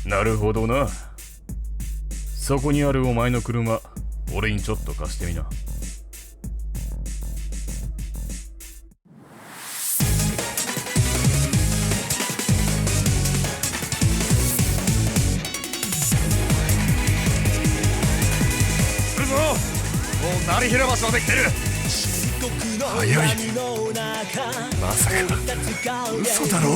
なるほどな。そこにあるお前の車、俺にちょっと貸してみな。来るぞ。もう鳴り広場所できてる。早い。まさか嘘だろ。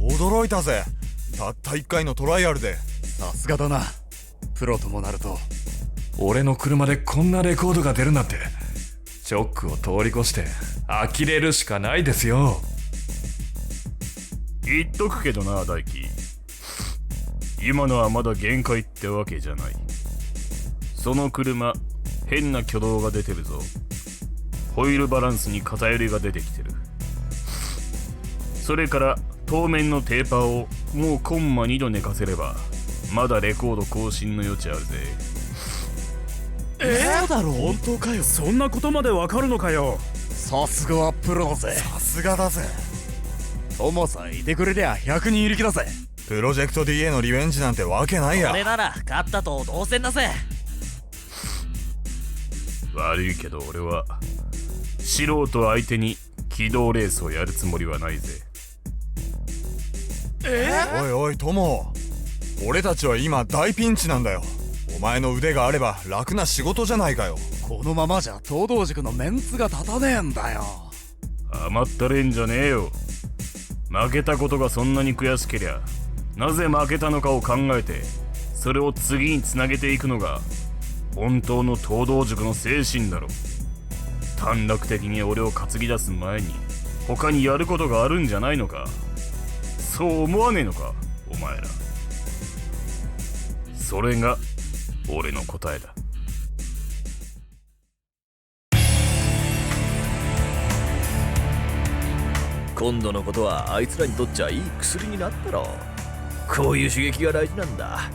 驚いたぜ。たった1回のトライアルで。さすがだな。プロともなると。俺の車でこんなレコードが出るなんて、ショックを通り越して呆れるしかないですよ。言っとくけどな大輝、今のはまだ限界ってわけじゃない。その車変な挙動が出てるぞ。ホイールバランスに偏りが出てきてる。それから当面のテーパーをもうコンマ2度寝かせればまだレコード更新の余地あるぜ。そうだろう。本当かよ。そんなことまでわかるのかよ。さすがはプロだぜ。さすがだぜ。トモさんいてくれりゃ100人いる気だぜ。プロジェクト DA のリベンジなんてわけないや。俺なら勝ったと同然だぜ。悪いけど俺は素人相手に軌道レースをやるつもりはないぜ。おいおいトモ、俺たちは今大ピンチなんだよ。お前の腕があれば楽な仕事じゃないかよ。このままじゃ東道塾のメンツが立たねえんだよ。甘ったれんじゃねえよ。負けたことがそんなに悔しけりゃなぜ負けたのかを考えてそれを次につなげていくのが本当の東道塾の精神だろ。短絡的に俺を担ぎ出す前に他にやることがあるんじゃないのか。そう思わねえのかお前ら。それが俺の答えだ。今度のことはあいつらにとっちゃいい薬になったろ。こういう刺激が大事なんだ。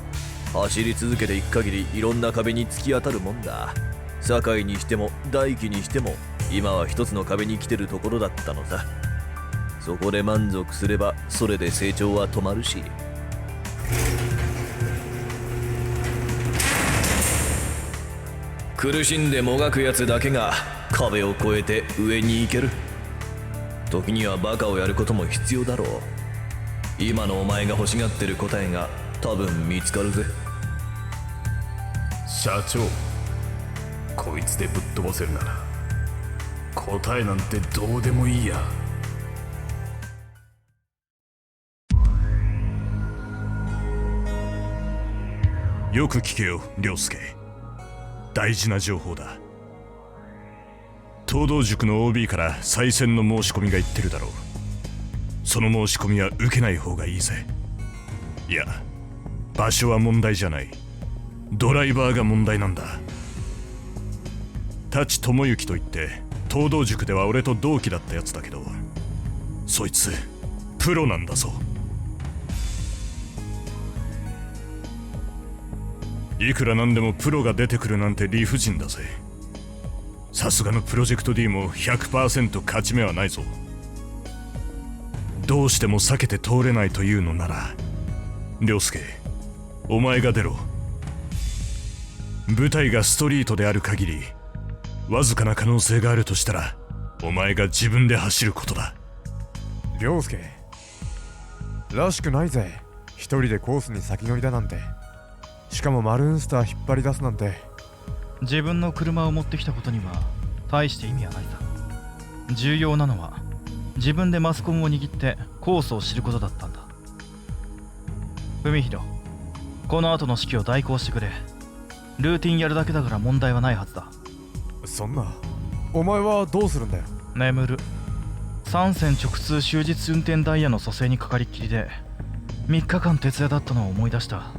走り続けていく限りいろんな壁に突き当たるもんだ。堺にしても大輝にしても今は一つの壁に来てるところだったのさ。そこで満足すればそれで成長は止まるし。苦しんでもがくやつだけが壁を越えて上に行ける。時にはバカをやることも必要だろう。今のお前が欲しがってる答えが多分見つかるぜ。社長、こいつでぶっ飛ばせるなら答えなんてどうでもいいや。よく聞けよ涼介、大事な情報だ。東道塾の OB から再選の申し込みが言ってるだろう。その申し込みは受けない方がいいぜ。いや、場所は問題じゃない。ドライバーが問題なんだ。舘智之といって東道塾では俺と同期だったやつだけど、そいつプロなんだぞ。いくらなんでもプロが出てくるなんて理不尽だぜ。さすがのプロジェクト D も 100% 勝ち目はないぞ。どうしても避けて通れないというのなら涼介、お前が出ろ。舞台がストリートである限りわずかな可能性があるとしたらお前が自分で走ることだ。涼介らしくないぜ。一人でコースに先乗りだなんて。しかもマルーンスター引っ張り出すなんて。自分の車を持ってきたことには大して意味はないさ。重要なのは自分でマスコンを握ってコースを知ることだったんだ。文弘、この後の指揮を代行してくれ。ルーティンやるだけだから問題はないはずだ。そんな、お前はどうするんだよ。眠る。3線直通終日運転ダイヤの蘇生にかかりっきりで3日間徹夜だったのを思い出した。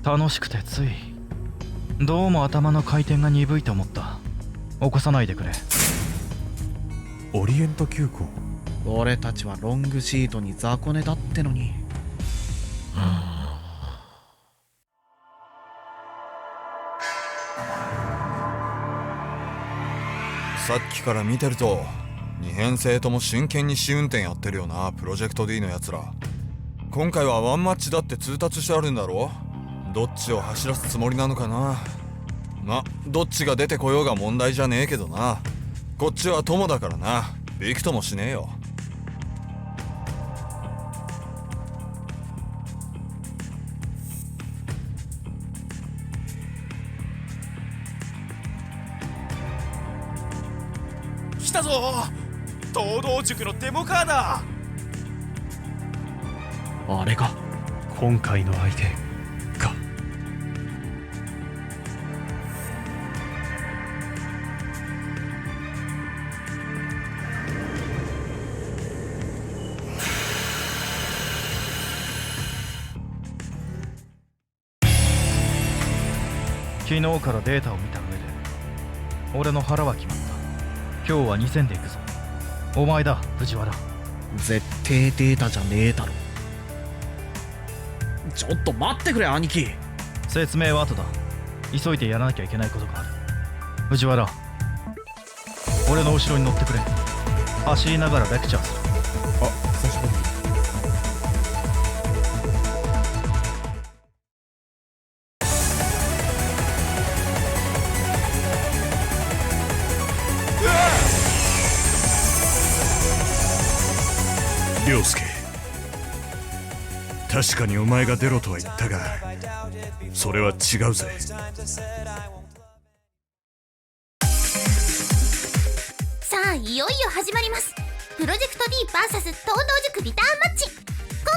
楽しくてつい。どうも頭の回転が鈍いと思った。起こさないでくれ。オリエント急行。俺たちはロングシートに雑魚寝だってのに。さっきから見てると2編成とも真剣に試運転やってるよな、プロジェクト D のやつら。今回はワンマッチだって通達してあるんだろ。どっちを走らすつもりなのかな。ま、どっちが出てこようが問題じゃねえけどな。こっちは友だからな、びくともしねえよ。来たぞ、東道塾のデモカーだ。あれが今回の相手か。昨日からデータを見た上で俺の腹は決まった。今日は2000で行くぞ。お前だ、藤原。絶対データじゃねえだろ。ちょっと待ってくれ兄貴。説明は後だ。急いでやらなきゃいけないことがある。藤原、俺の後ろに乗ってくれ。走りながらレクチャーする。あ、久しぶり。涼介、確かにお前が出ろとは言ったが、それは違うぜ。さあ、いよいよ始まります。プロジェクト D vs 東道塾リターンマッチ。今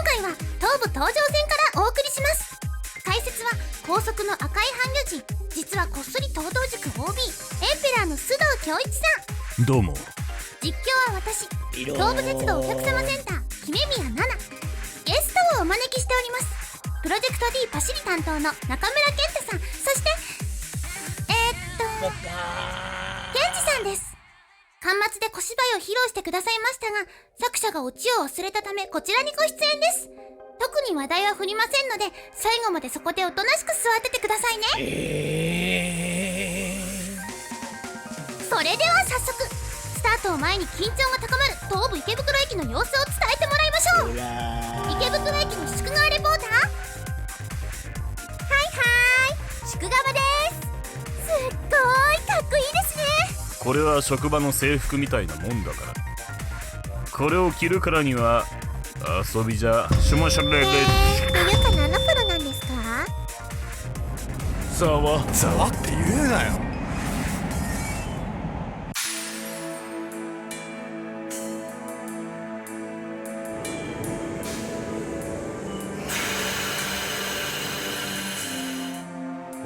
回は東部東上線からお送りします。解説は高速の赤い半魚人、実はこっそり東道塾 OB エンペラーの須藤恭一さん。どうも。実況は私、東武鉄道お客様センター姫宮奈々。ゲストをお招きしております。プロジェクト D パシリ担当の中村健太さん、そして健二さんです。巻末で小芝居を披露してくださいましたが、作者がオチを忘れたためこちらにご出演です。特に話題は振りませんので、最後までそこでおとなしく座っててくださいね。それでは早速、スタートを前に緊張が高まる東武池袋駅の様子を伝えてもらいましょう。池袋駅の宿川レポーター。はい宿川です。すっごいかっこいいですね。これは職場の制服みたいなもんだから。これを着るからには遊びじゃしましょれれ。冬か何のプロなんですか。ざわざわって言うなよ。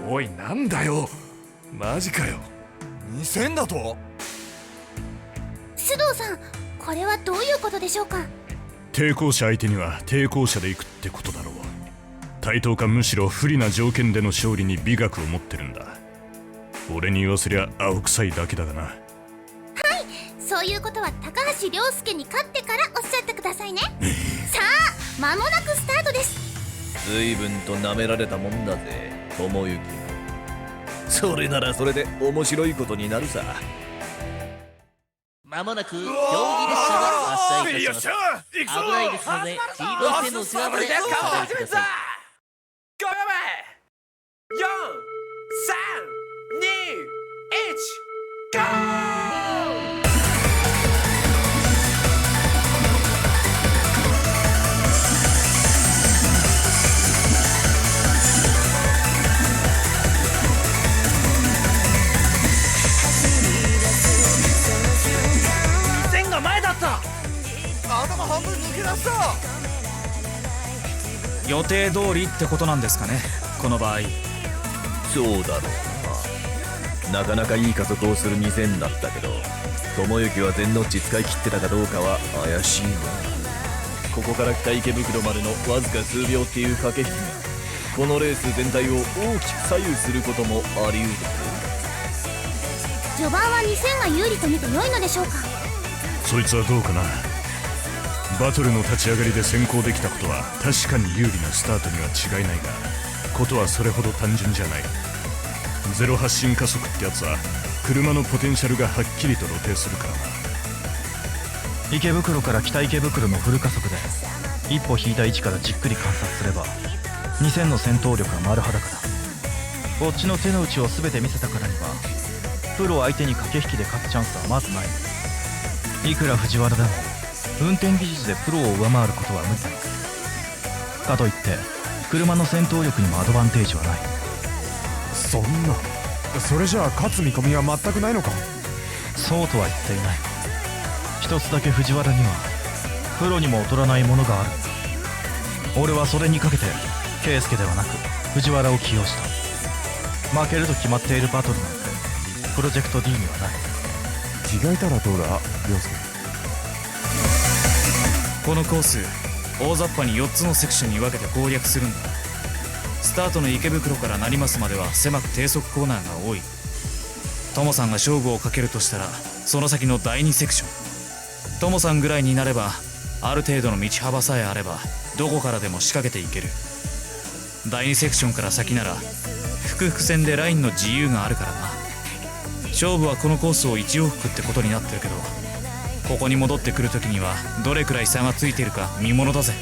おい、なんだよ、マジかよ。2000だと。須藤さん、これはどういうことでしょうか。抵抗者相手には抵抗者で行くってことだろう。対等かむしろ不利な条件での勝利に美学を持ってるんだ。俺に言わせりゃ青臭いだけだがな。はい、そういうことは高橋涼介に勝ってからおっしゃってくださいね。さあ、間もなくスタートです。随分と舐められたもんだぜ、友行。それならそれで面白いことになるさ。まもなく競技列車が発車いたします。行くぞ。危ないですので黄色い線の内側までお下がりください。5秒前、4、3、2、1、ゴー。頭半分抜け出した。予定通りってことなんですかね、この場合。そうだろうな。なかなかいい加速をする2000だったけど、友行は全ノッチ使い切ってたかどうかは怪しいな。ここから北池袋までのわずか数秒っていう駆け引きがこのレース全体を大きく左右することもあり得る。序盤は2000が有利と見て良いのでしょうか。そいつはどうかな。バトルの立ち上がりで先行できたことは確かに有利なスタートには違いないが、ことはそれほど単純じゃない。ゼロ発進加速ってやつは車のポテンシャルがはっきりと露呈するからな。池袋から北池袋のフル加速で一歩引いた位置からじっくり観察すれば2000の戦闘力は丸裸だ。こっちの手の内を全て見せたからにはプロ相手に駆け引きで勝つチャンスはまずない。いくら藤原でも運転技術でプロを上回ることは無理だ。かといって車の戦闘力にもアドバンテージはない。そんな、それじゃあ勝つ見込みは全くないのか。そうとは言っていない。一つだけ藤原にはプロにも劣らないものがある。俺はそれにかけて圭介ではなく藤原を起用した。負けると決まっているバトルなんてプロジェクト D にはない。着替えたらどうだ涼介。このコース大雑把に4つのセクションに分けて攻略するんだ。スタートの池袋から成増までは狭く低速コーナーが多い。トモさんが勝負をかけるとしたらその先の第2セクション。トモさんぐらいになればある程度の道幅さえあればどこからでも仕掛けていける。第2セクションから先なら複々線でラインの自由があるからな。勝負はこのコースを1往復ってことになってるけど、ここに戻ってくるときにはどれくらい差がついているか見ものだぜ。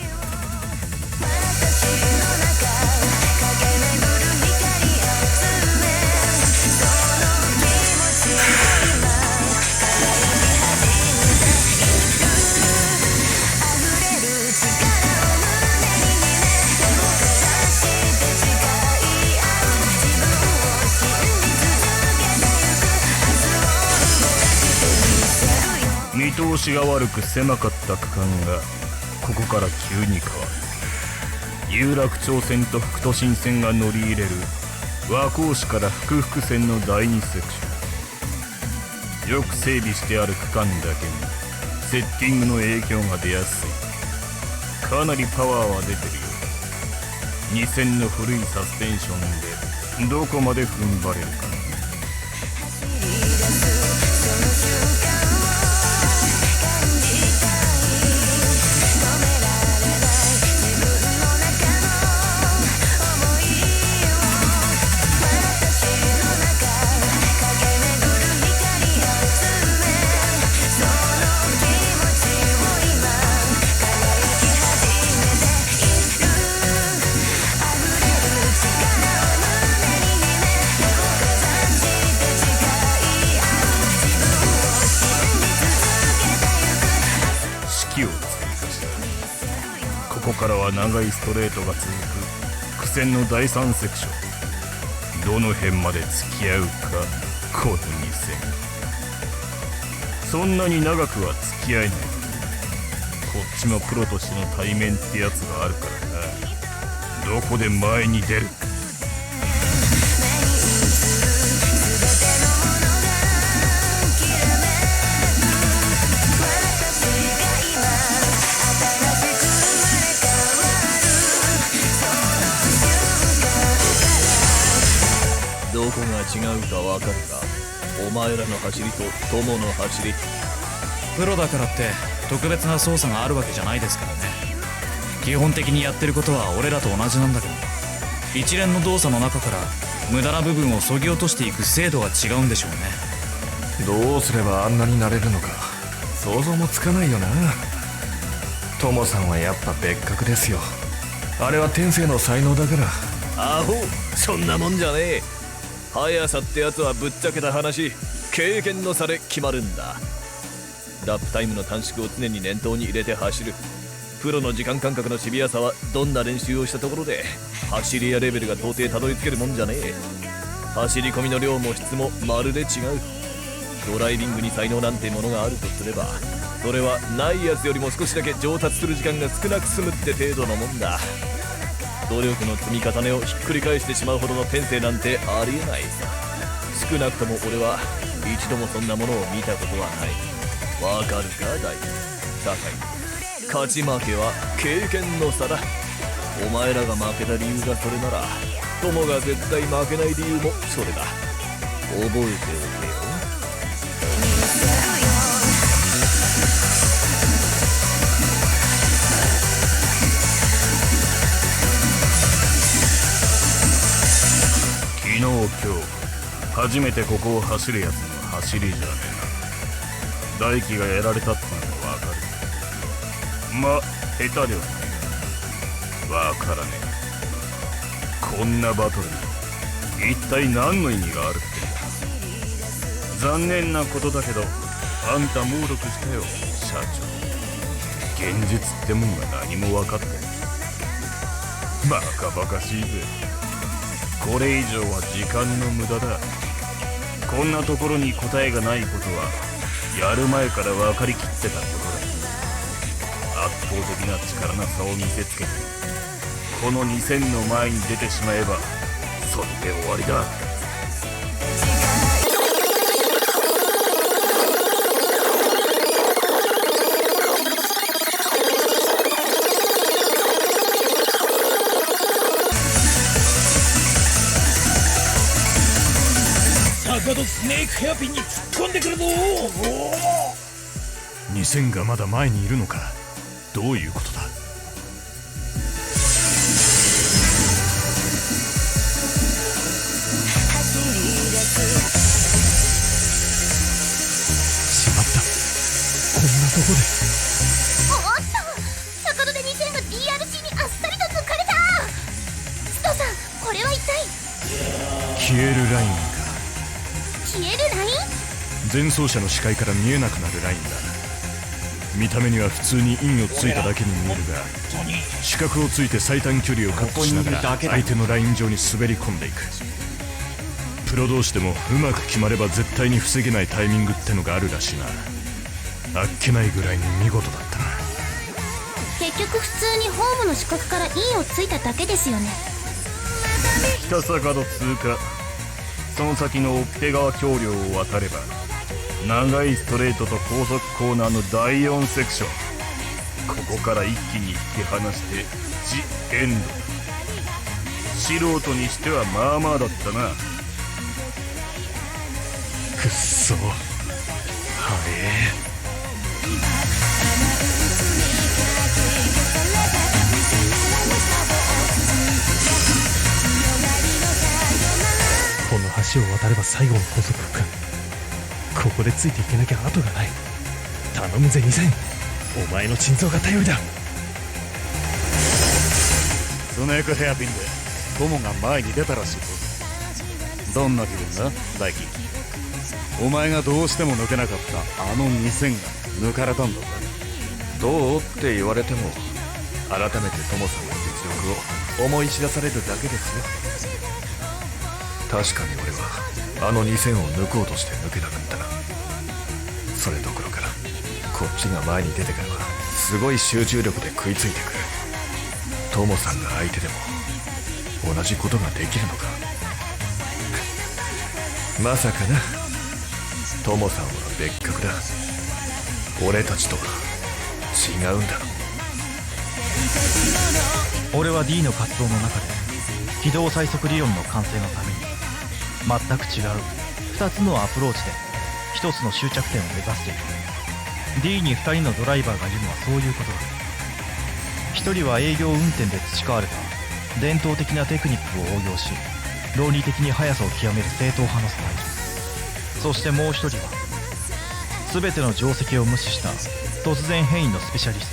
見通しが悪く狭かった区間がここから急に変わる。有楽町線と副都心線が乗り入れる和光市から福々線の第2セクション。よく整備してある区間だけにセッティングの影響が出やすい。かなりパワーは出てるよ。2000の古いサスペンションでどこまで踏ん張れるか。ここからは長いストレートが続く苦戦の第3セクション。どの辺まで付き合うかこの2戦。そんなに長くは付き合えない。こっちもプロとしての対面ってやつがあるからな。どこで前に出る。どこが違うか分かるか。お前らの走りと友の走り。プロだからって特別な操作があるわけじゃないですからね。基本的にやってることは俺らと同じなんだけど、一連の動作の中から無駄な部分を削ぎ落としていく精度が違うんでしょうね。どうすればあんなになれるのか想像もつかないよな。トモさんはやっぱ別格ですよ。あれは天性の才能だから。アホ、そんなもんじゃねえ。速さってやつはぶっちゃけた話、経験の差で決まるんだ。ラップタイムの短縮を常に念頭に入れて走る。プロの時間感覚のシビアさはどんな練習をしたところで走り屋レベルが到底たどり着けるもんじゃねえ。走り込みの量も質もまるで違う。ドライビングに才能なんてものがあるとすれば、それはないやつよりも少しだけ上達する時間が少なく済むって程度のもんだ。努力の積み重ねをひっくり返してしまうほどの天性なんてありえない。少なくとも俺は一度もそんなものを見たことはない。わかるか大酒井。勝ち負けは経験の差だ。お前らが負けた理由がそれなら友が絶対負けない理由もそれだ。覚えておけよ。昨日今日初めてここを走るやつの走りじゃねえな。大輝がやられたってのもわかる。ま、下手ではねえがわからねえ。こんなバトルに一体何の意味があるってんだ。残念なことだけどあんた猛毒したよ社長。現実ってもんが何も分かってない。バカバカしいぜ。これ以上は時間の無駄だ。こんなところに答えがないことはやる前から分かりきってたことだ。圧倒的な力なさを見せつけてこの2000の前に出てしまえばそれで終わりだ。坂戸スネークヘアピンに突っ込んでくるぞ。2000がまだ前にいるのか。どういうことだ。しまった。こんなとこで。おっと、坂戸で2000が DRC にあっさりと抜かれた。ストさん、これは一体。消えるラインか。消えるライン？前走者の視界から見えなくなるラインだ。見た目には普通に印をついただけに見えるが、視覚をついて最短距離をカットしながら相手のライン上に滑り込んでいく。プロ同士でもうまく決まれば絶対に防げないタイミングってのがあるらしいな。あっけないぐらいに見事だったな。結局普通にホームの視覚から印をついただけですよね。北坂戸通過。その先のオッペ川橋梁を渡れば長いストレートと高速コーナーの第4セクション。ここから一気に引き離してジ・エンド。素人にしてはまあまあだったな。くっそ。はえ。この橋を渡れば最後の高速区間。ここでついていけなきゃ後がない。頼むぜ2000。お前の心臓が頼りだ。スネークヘアピンで友が前に出たらしいぞ。どんな気分だ大輝。お前がどうしても抜けなかったあの2000が抜かれたんだぜ。どうって言われても改めてトモさんの実力を思い知らされるだけですよ。確かに俺はあの2000を抜こうとして抜けなかった。それどころかこっちが前に出てからはすごい集中力で食いついてくる。トモさんが相手でも同じことができるのか。まさかな。トモさんは別格だ。俺たちとは違うんだ。俺は D の活動の中で軌道最速理論の完成のために全く違う2つのアプローチで1つの終着点を目指している。 D に2人のドライバーがいるのはそういうことだ。1人は営業運転で培われた伝統的なテクニックを応用し論理的に速さを極める正統派のスタイル。そしてもう1人は全ての定石を無視した突然変異のスペシャリス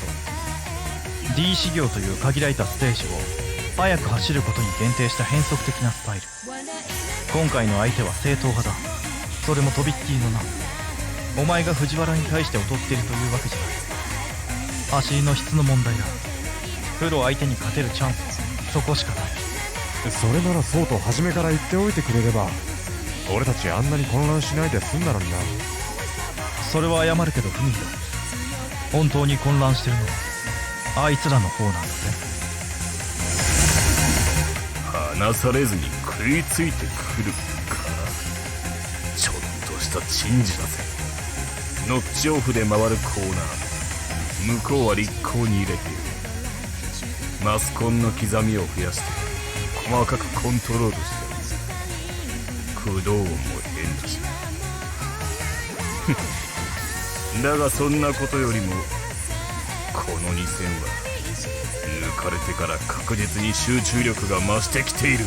ト。 D 修行という限られたステージを速く走ることに限定した変則的なスタイル。今回の相手は正統派だ。それもとびっきりのな。お前が藤原に対して劣っているというわけじゃない。走りの質の問題だ。プロ相手に勝てるチャンスはそこしかない。それならそうと初めから言っておいてくれれば俺たちあんなに混乱しないで済んだのにな。それは謝るけどフミヤ、本当に混乱してるのはあいつらの方なんだぜ。離されずに食いついてくるか。ちょっとした珍事だぜ。ノッチオフで回るコーナー、向こうは立候に入れている。マスコンの刻みを増やして細かくコントロールして駆動音も変だしだがそんなことよりもこの2戦は抜かれてから確実に集中力が増してきている。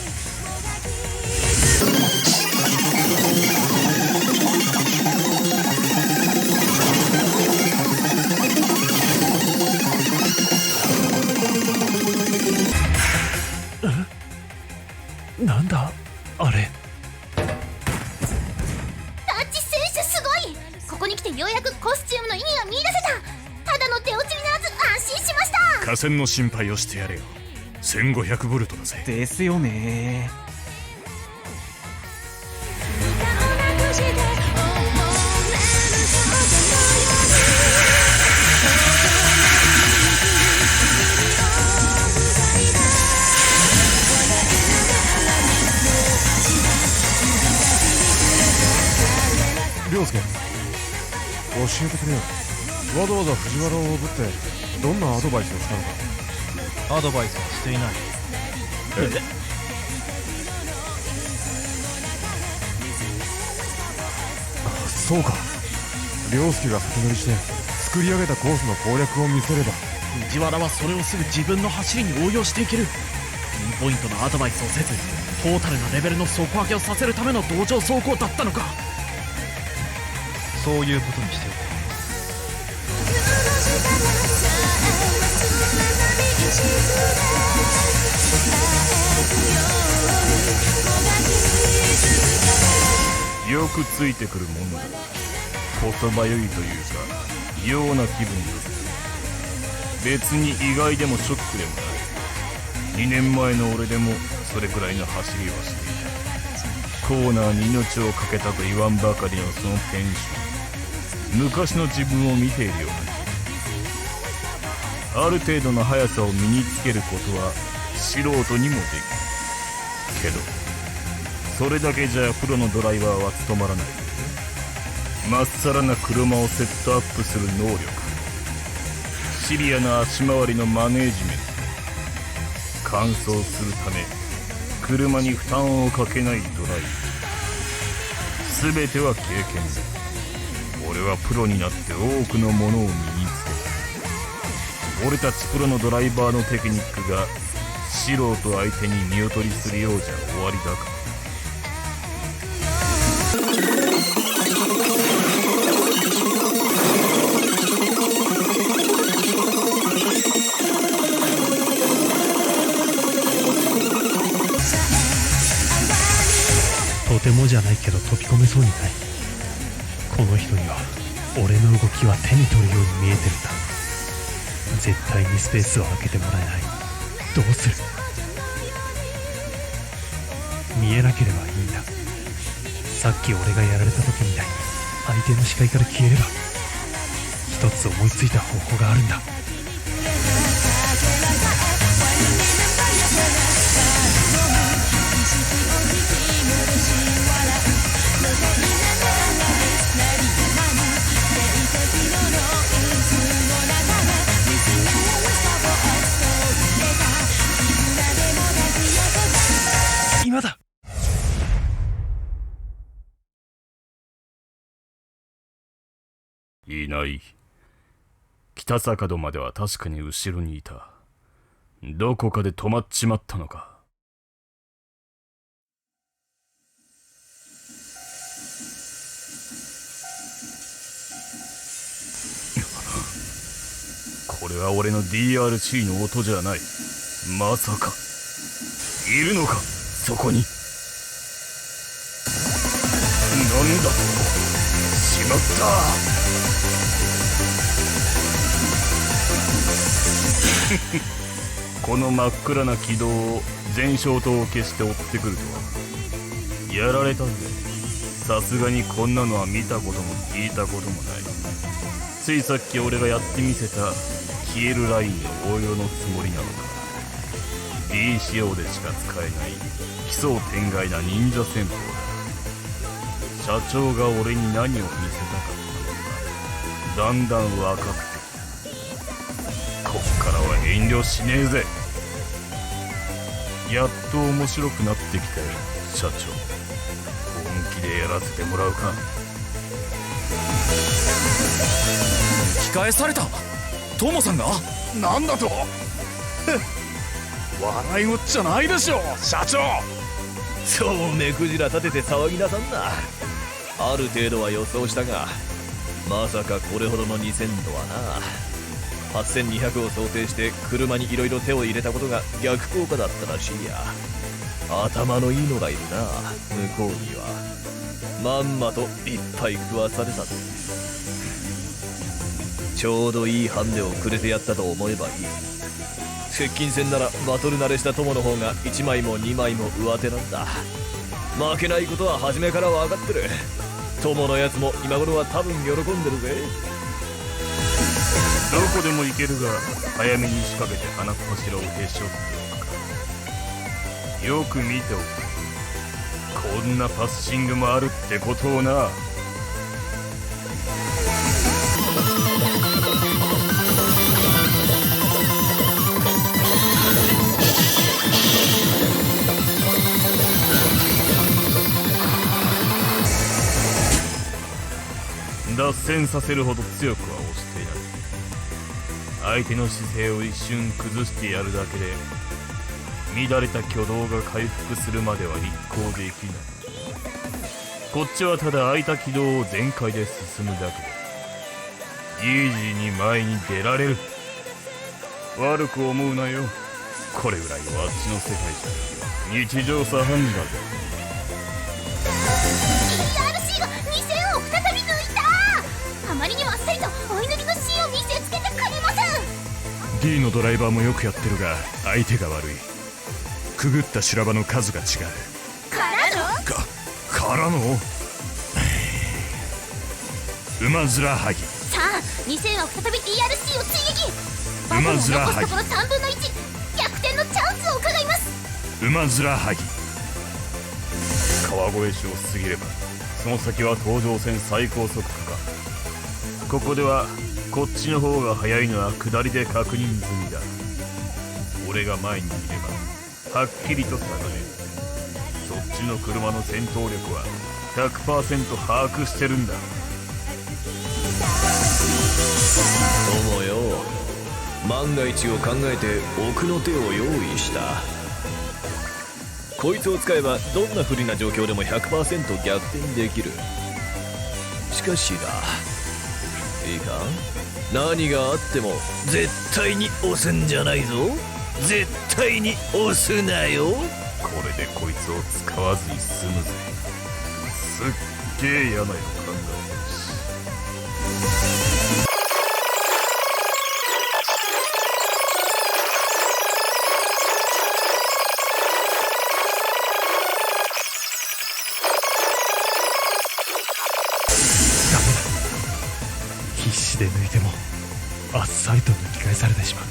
なんだあれ。タッチ選手すごい。ここに来てようやくコスチュームの意味が見出せた。ただの手落ちにならず安心しました。河川の心配をしてやれよ。1500ボルトだぜ。ですよね。涼介、教えてくれよ。わざわざ藤原をおぶってどんなアドバイスをしたのか。アドバイスはしていない。そうか。涼介が先乗りして作り上げたコースの攻略を見せれば、藤原はそれをすぐ自分の走りに応用していける。ピンポイントのアドバイスをせずトータルなレベルの底上げをさせるための同情走行だったのか。そういうことにしておこう。よくついてくるもんだ。言葉よいというか異様な気分だ。別に意外でもショックでもない。2年前の俺でもそれくらいの走りはしていた。コーナーに命を懸けたと言わんばかりのそのテンション、昔の自分を見ているような気。ある程度の速さを身につけることは素人にもできるけど、それだけじゃプロのドライバーは務まらない。まっさらな車をセットアップする能力、シビアな足回りのマネージメント、完走するため車に負担をかけないドライブ、全ては経験だ。俺はプロになって多くのものを身につけた。俺たちプロのドライバーのテクニックが素人相手に見劣りするようじゃ終わりだから。とてもじゃないけど飛び込めそうにない。この人には俺の動きは手に取るように見えてるんだ。絶対にスペースを空けてもらえない。どうする。見えなければいいんだ。さっき俺がやられた時みたいに相手の視界から消えれば、一つ思いついた方法があるんだ。今だ。いない。北坂戸までは確かに後ろにいた。どこかで止まっちまったのか。これは俺の DRC の音じゃない。まさかいるのかそこに。なんだと。しまった。この真っ暗な軌道を全消灯を消して追ってくるとは。やられたぜ。さすがにこんなのは見たことも聞いたこともない。ついさっき俺がやってみせた消えるラインの応用のつもりなのか。 D 仕様でしか使えない奇想天外な忍者戦法だ。社長が俺に何を見せたかったのかだんだん分かってきた。こっからは遠慮しねえぜ。やっと面白くなってきたよ社長。本気でやらせてもらうか。引き返された。トモさんがなんだと笑いごっちゃないでしょ社長。そう目くじら立てて騒ぎなさんな。ある程度は予想したが、まさかこれほどの2000とはな。8200を想定して車にいろいろ手を入れたことが逆効果だったらしいや。頭のいいのがいるな向こうには。まんまといっぱい食わされたぜ。ちょうどいいハンデをくれてやったと思えばいい。接近戦ならバトル慣れした友の方が1枚も2枚も上手なんだ。負けないことは初めから分かってる。友のやつも今頃は多分喜んでるぜ。どこでも行けるが早めに仕掛けて鼻っ柱をへし折っておく。よく見ておく。こんなパッシングもあるってことをな。脱線させるほど強くは押していない。相手の姿勢を一瞬崩してやるだけで乱れた挙動が回復するまでは一向できない。こっちはただ空いた軌道を全開で進むだけでイージーに前に出られる。悪く思うなよ。これぐらいはあっちの世界じゃ日常茶飯事だぜ。ERC が2000を再び抜いた。あまりにもあっさりと追い抜きの C を見せつけてくれません。 D のドライバーもよくやってるが相手が悪い。くぐった修羅場の数が違う。からの馬面はぎ。さあ2000を再び ERC を追撃。馬面はぎ。残すところ3分の1、逆転のチャンスを伺います。馬面はぎ。川越市を過ぎればその先は東上線最高速区間。ここではこっちの方が速いのは下りで確認済みだ。俺が前にいればはっきりと差が出る。そっちの車の戦闘力は 100% 把握してるんだ。友よ、万が一を考えて奥の手を用意した。こいつを使えばどんな不利な状況でも 100% 逆転できる。しかしだ、いいか、何があっても絶対に押すんじゃないぞ。絶対に押すなよ。これでこいつを使わずに済むぜ。すっげえ嫌な予感がするし。必死で抜いてもあっさりと抜き返されてしまう。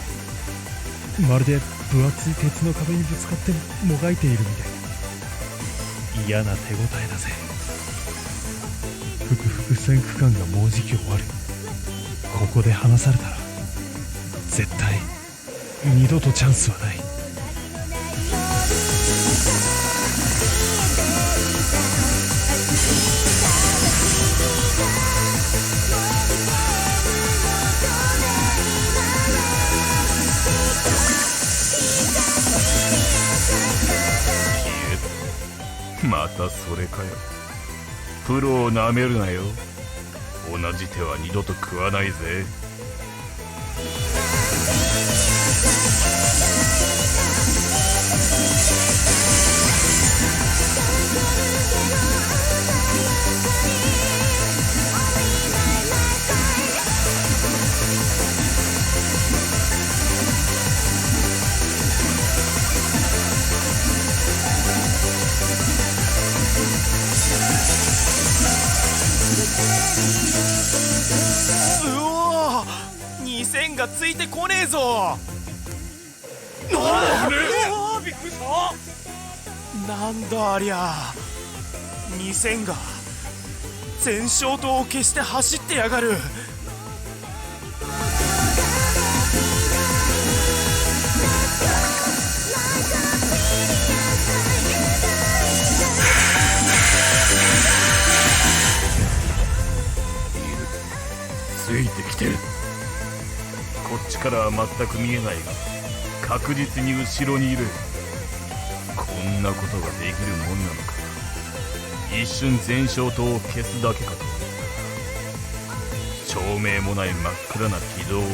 まるで分厚い鉄の壁にぶつかってもがいているみたいな嫌な手応えだぜ。ふくふく線区間がもうじき終わる。ここで離されたら絶対二度とチャンスはない。またそれかよ。プロをなめるなよ。同じ手は二度と食わないぜ。2000がついてこねえぞ。びっくりした。なんだありゃ。2000が全消灯を消して走ってやがる。ついてきてる。こっちからは全く見えないが確実に後ろにいる。こんなことができるもんなのか。一瞬全焼灯を消すだけかと思った。照明もない真っ暗な軌道を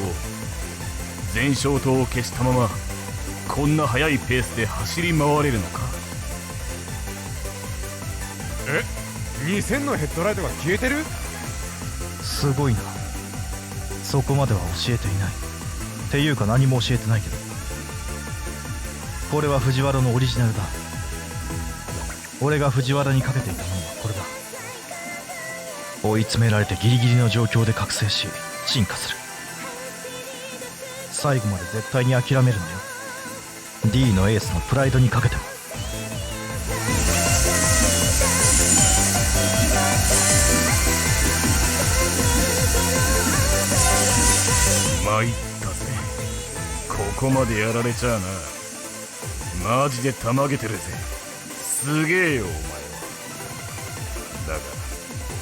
全焼灯を消したままこんな速いペースで走り回れるのか。2000のヘッドライトが消えてる。すごいな。そこまでは教えていない。っていうか何も教えてないけど、これは藤原のオリジナルだ。俺が藤原にかけていたものはこれだ。追い詰められてギリギリの状況で覚醒し進化する。最後まで絶対に諦めるなよ。 D のエースのプライドにかけても。参ったぜ。ここまでやられちゃあな。マジでたまげてるぜ。すげえよお前は。だが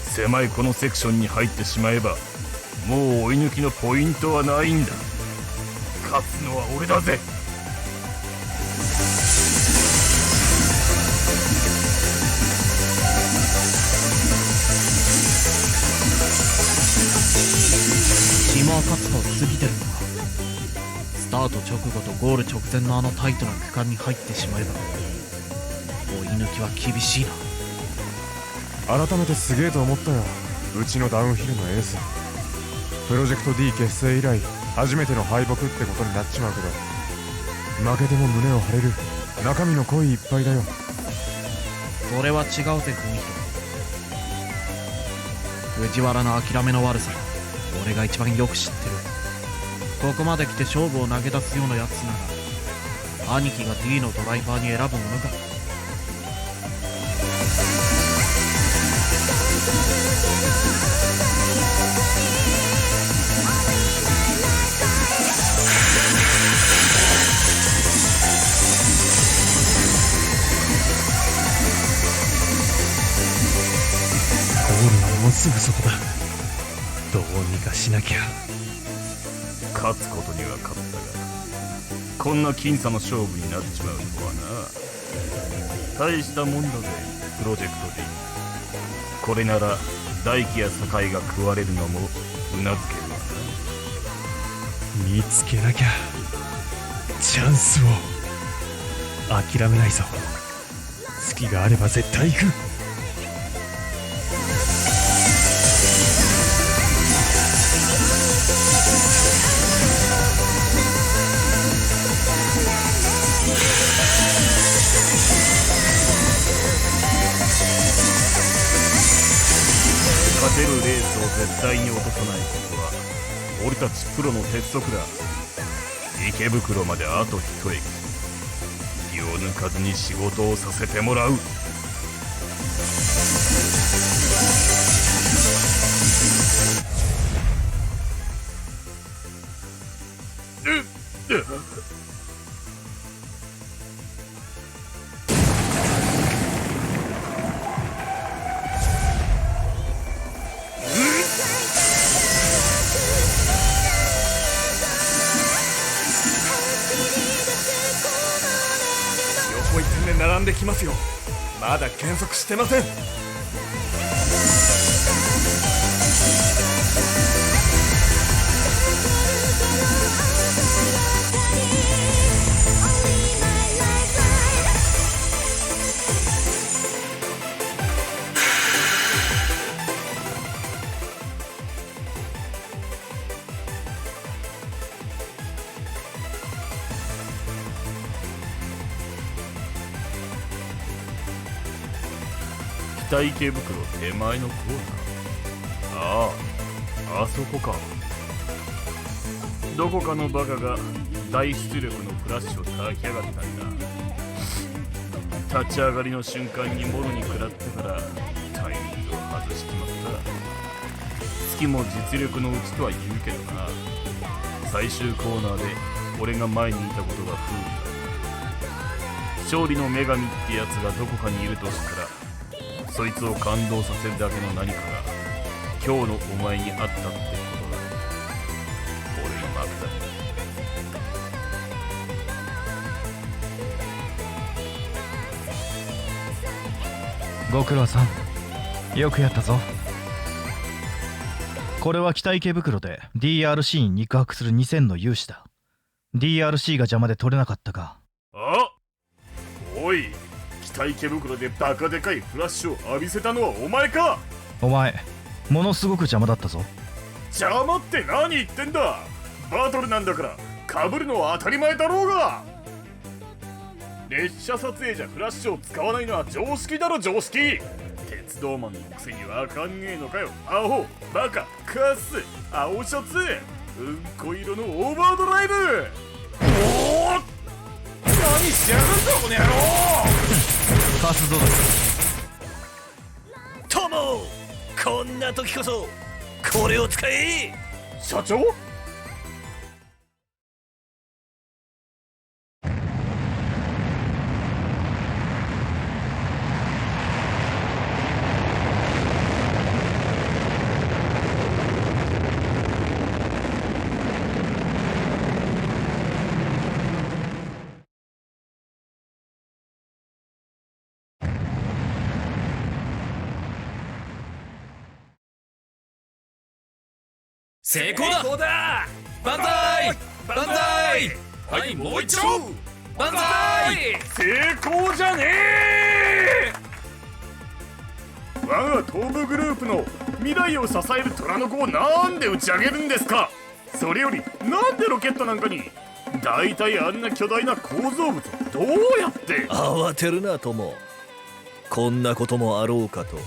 狭いこのセクションに入ってしまえばもう追い抜きのポイントはないんだ。勝つのは俺だぜ。島勝つと過ぎてるのか。スタート直後とゴール直前のあのタイトな区間に入ってしまえば追い抜きは厳しいな。改めてすげえと思ったよ、うちのダウンヒルのエース。プロジェクト D 結成以来初めての敗北ってことになっちまうけど、負けても胸を張れる中身の濃いいっぱいだよ。それは違うぜ文弘。藤原の諦めの悪さ俺が一番よく知ってる。ここまで来て勝負を投げ出すようなやつなら兄貴が D のドライバーに選ぶものか。ゴールはもうすぐそこだ。どうにかしなきゃ。勝つことには勝ったがこんな僅差の勝負になっちまうとはな。大したもんだぜプロジェクト D。 これなら大輝や酒井が食われるのもうなずけるわな。見つけなきゃチャンスを。諦めないぞ。隙があれば絶対行く。勝てるレースを絶対に落とさないことは俺たちプロの鉄則だ。池袋まであと一駅。気を抜かずに仕事をさせてもらう。横一線で並んできますよ。まだ減速してません。北池袋手前のコーナー。ああ、あそこか。どこかのバカが大出力のフラッシュを焚きやがったんだ。立ち上がりの瞬間にもろに食らってからタイミングを外しちまった。月も実力のうちとは言うけどな。最終コーナーで俺が前にいたことが不運だ。勝利の女神ってやつがどこかにいるとしたらそいつを感動させるだけの何かが今日のお前にあったってことだ。ご苦労さん、よくやったぞ。これは北池袋で DRC に肉薄する2000の融資だ。 DRC が邪魔で取れなかったが。あ、おい、北池袋でバカでかいフラッシュを浴びせたのはお前か。お前ものすごく邪魔だったぞ。邪魔って何言ってんだ。バトルなんだからかぶるのは当たり前だろうが。列車撮影じゃフラッシュを使わないのは常識だろ、常識。鉄道マンのくせにわかんねえのかよ。アホ、バカ、カス、青シャツ、うんこ色のオーバードライブ。おお、何しやがんだこの野郎。貸すぞ。友、こんな時こそこれを使え。社長。成功だ。万歳万歳。はい、もう一度万歳。成功じゃねえ。我が東部グループの未来を支える虎の子をなんで打ち上げるんですか。それよりなんでロケットなんかに。大体あんな巨大な構造物どうやって。慌てるな友、こんなこともあろうかと。